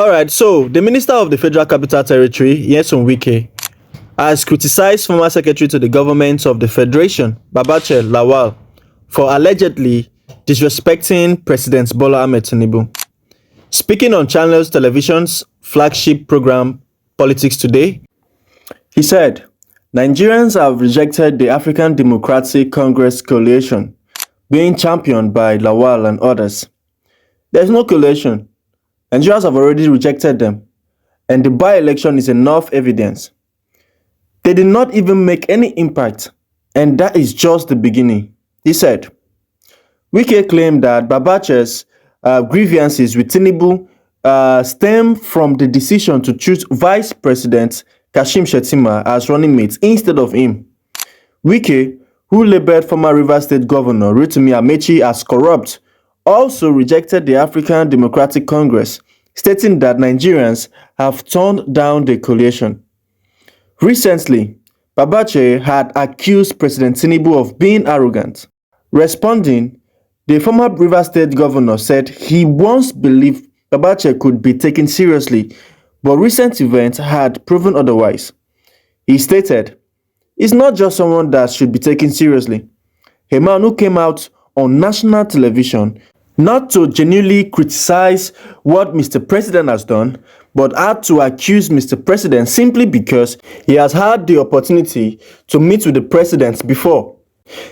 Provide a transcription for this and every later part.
All right, so the Minister of the Federal Capital Territory, Nysom Wike, has criticized former Secretary to the Government of the Federation, Babachir Law, for allegedly disrespecting President Bola Ahmed Tinubu. Speaking on Channels Television's flagship program, Politics Today, he said, Nigerians have rejected the African Democratic Congress coalition being championed by Lawal and others. There is no coalition. Nigerians have already rejected them, and the by-election is enough evidence. They did not even make any impact, and that is just the beginning, he said. Wike claimed that Babachir's grievances with Tinubu stem from the decision to choose Vice President Kashim Shettima as running mate instead of him. Wike, who labeled former Rivers State Governor Rotimi Amechi as corrupt, also rejected the African Democratic Congress, stating that Nigerians have turned down the coalition. Recently, Babachir had accused President Tinubu of being arrogant. Responding, the former Rivers State Governor said he once believed Babachir could be taken seriously, but recent events had proven otherwise. He stated, "He's not just someone that should be taken seriously. A man who came out on national television not to genuinely criticize what Mr. President has done, but had to accuse Mr. President simply because he has had the opportunity to meet with the president before.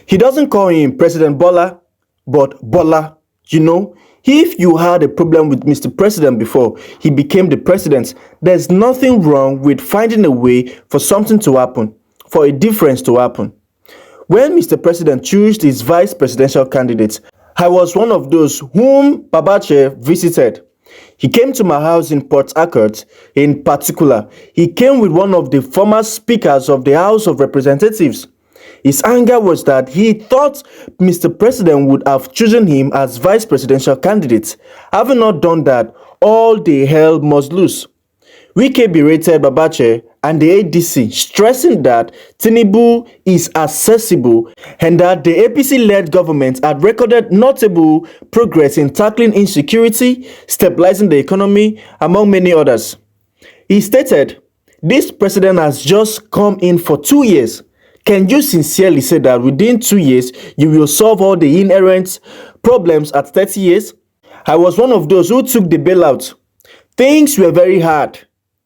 He doesn't call him President Bola, but Bola. You know, if you had a problem with Mr. President before he became the president, there's nothing wrong with finding a way for something to happen, for a difference to happen. When Mr. President chose his vice presidential candidate, I was one of those whom Babachir visited. He came to my house in Port Harcourt. In particular, he came with one of the former speakers of the House of Representatives. His anger was that he thought Mr. President would have chosen him as vice presidential candidate. Having not done that, all the hell must lose. Wike berated Babachir and the ADC, stressing that Tinubu is accessible and that the APC-led government had recorded notable progress in tackling insecurity, stabilizing the economy, among many others. He stated, "This president has just come in for 2 years. Can you sincerely say that within 2 years you will solve all the inherent problems at 30 years? I was one of those who took the bailout. Things were very hard.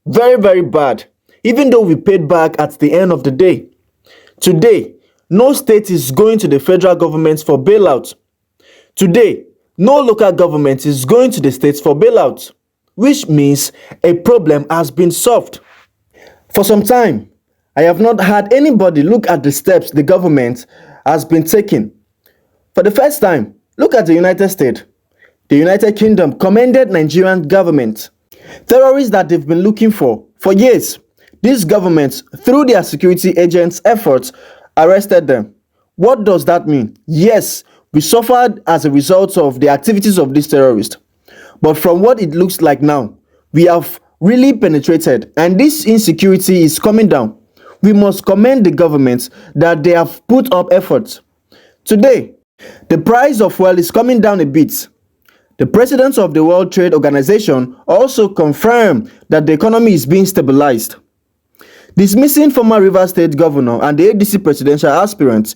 Very, very bad, even though we paid back at the end of the day. Today, no state is going to the federal government for bailout. Today, no local government is going to the states for bailout, which means a problem has been solved. For some time, I have not had anybody look at the steps the government has been taking. For the first time, look at the United States. The United Kingdom commended Nigerian government. Terrorists that they've been looking for years, these governments, through their security agents' efforts, arrested them. What does that mean? Yes, we suffered as a result of the activities of these terrorists. But from what it looks like now, we have really penetrated, and this insecurity is coming down. We must commend the government that they have put up efforts. Today, the price of oil is coming down a bit. The president of the World Trade Organization also confirmed that the economy is being stabilized. Dismissing former Rivers State Governor and the ADC presidential aspirant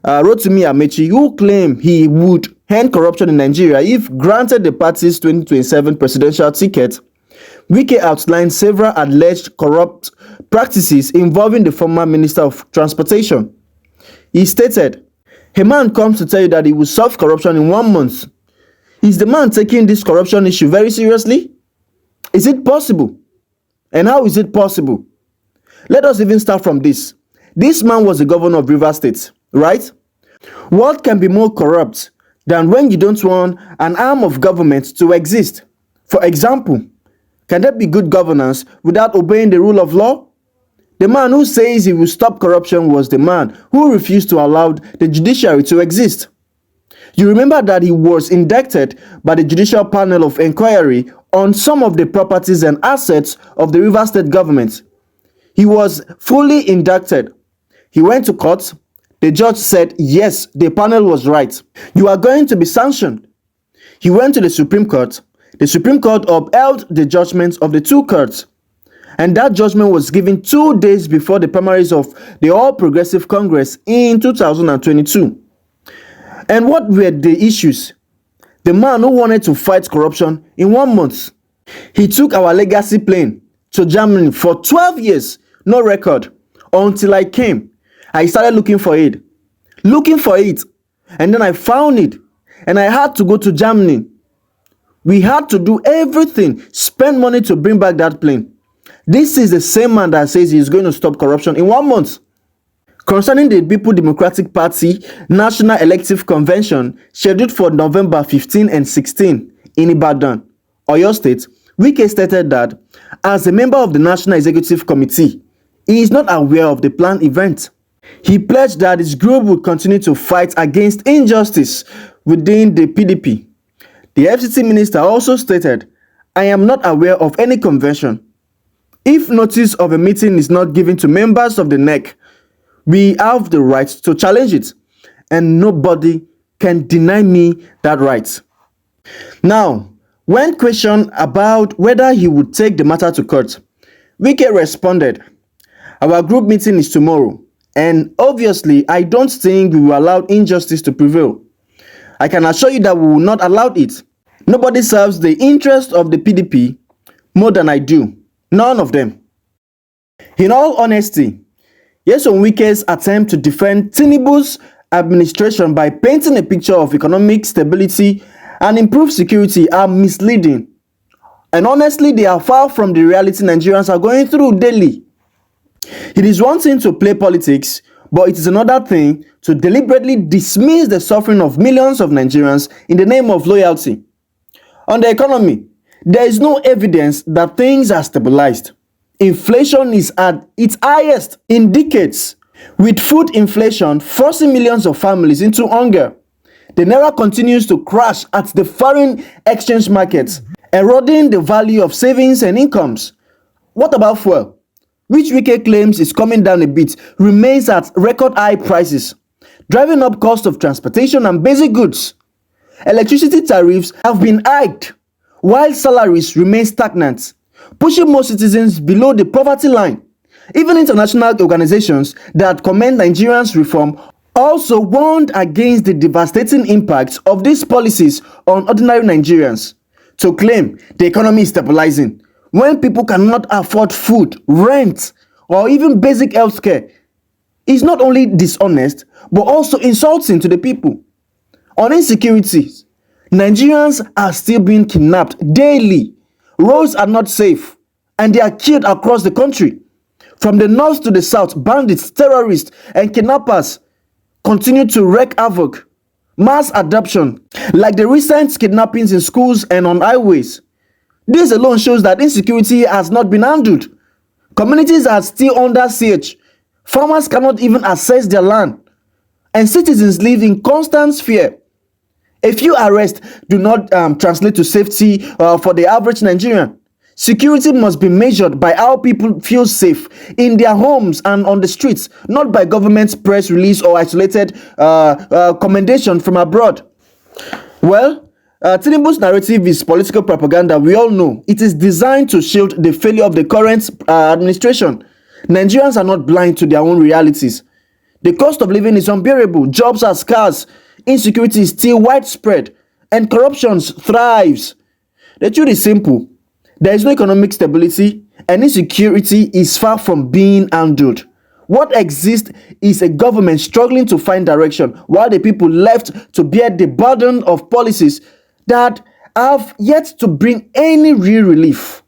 Rotimi Amechi, who claimed he would end corruption in Nigeria if granted the party's 2027 presidential ticket, Wike outlined several alleged corrupt practices involving the former Minister of Transportation. He stated, "A man comes to tell you that he will solve corruption in 1 month. Is the man taking this corruption issue very seriously? Is it possible? And how is it possible? Let us even start from this. This man was the governor of Rivers State, right? What can be more corrupt than when you don't want an arm of government to exist? For example, can there be good governance without obeying the rule of law? The man who says he will stop corruption was the man who refused to allow the judiciary to exist. You remember that he was indicted by the Judicial Panel of Inquiry on some of the properties and assets of the Rivers State government. He was fully indicted. He went to court. The judge said, yes, the panel was right. You are going to be sanctioned. He went to the Supreme Court. The Supreme Court upheld the judgments of the two courts, and that judgment was given 2 days before the primaries of the All Progressive Congress in 2022. And what were the issues? The man who wanted to fight corruption in 1 month. He took our legacy plane to Germany for 12 years, no record, until I came. I started looking for it, and then I found it, and I had to go to Germany. We had to do everything, spend money to bring back that plane. This is the same man that says he is going to stop corruption in 1 month. Concerning the People Democratic Party National Elective Convention scheduled for November 15 and 16 in Ibadan, Oyo State, Wike stated that as a member of the National Executive Committee, he is not aware of the planned event. He pledged that his group would continue to fight against injustice within the PDP. The FCT minister also stated, "I am not aware of any convention. If notice of a meeting is not given to members of the NEC, we have the right to challenge it, and nobody can deny me that right." Now, when questioned about whether he would take the matter to court, Wike responded, "Our group meeting is tomorrow, and obviously I don't think we will allow injustice to prevail. I can assure you that we will not allow it. Nobody serves the interest of the PDP more than I do. None of them." In all honesty, Nysom Wike's attempt to defend Tinubu's administration by painting a picture of economic stability and improved security are misleading. And honestly, they are far from the reality Nigerians are going through daily. It is one thing to play politics, but it is another thing to deliberately dismiss the suffering of millions of Nigerians in the name of loyalty. On the economy, there is no evidence that things are stabilized. Inflation is at its highest in decades, with food inflation forcing millions of families into hunger. The naira continues to crash at the foreign exchange markets, eroding the value of savings and incomes. What about fuel, which Wike claims is coming down a bit, remains at record high prices, driving up cost of transportation and basic goods. Electricity tariffs have been hiked, while salaries remain stagnant, pushing most citizens below the poverty line. Even international organizations that commend Nigerians' reform also warned against the devastating impacts of these policies on ordinary Nigerians. To claim the economy is stabilizing when people cannot afford food, rent, or even basic health care is not only dishonest, but also insulting to the people. On insecurities, Nigerians are still being kidnapped daily. Roads are not safe, and they are killed across the country. From the north to the south, bandits, terrorists, and kidnappers continue to wreak havoc. Mass adoption, like the recent kidnappings in schools and on highways. This alone shows that insecurity has not been handled. Communities are still under siege. Farmers cannot even access their land, and citizens live in constant fear. A few arrests do not translate to safety for the average Nigerian. Security must be measured by how people feel safe in their homes and on the streets, not by government's press release or isolated commendation from abroad. Well, Tinubu's narrative is political propaganda. We all know it is designed to shield the failure of the current administration. Nigerians are not blind to their own realities. The cost of living is unbearable, jobs are scarce, insecurity is still widespread, and corruption thrives. The truth is simple. There is no economic stability, and insecurity is far from being handled. What exists is a government struggling to find direction, while the people left to bear the burden of policies that have yet to bring any real relief.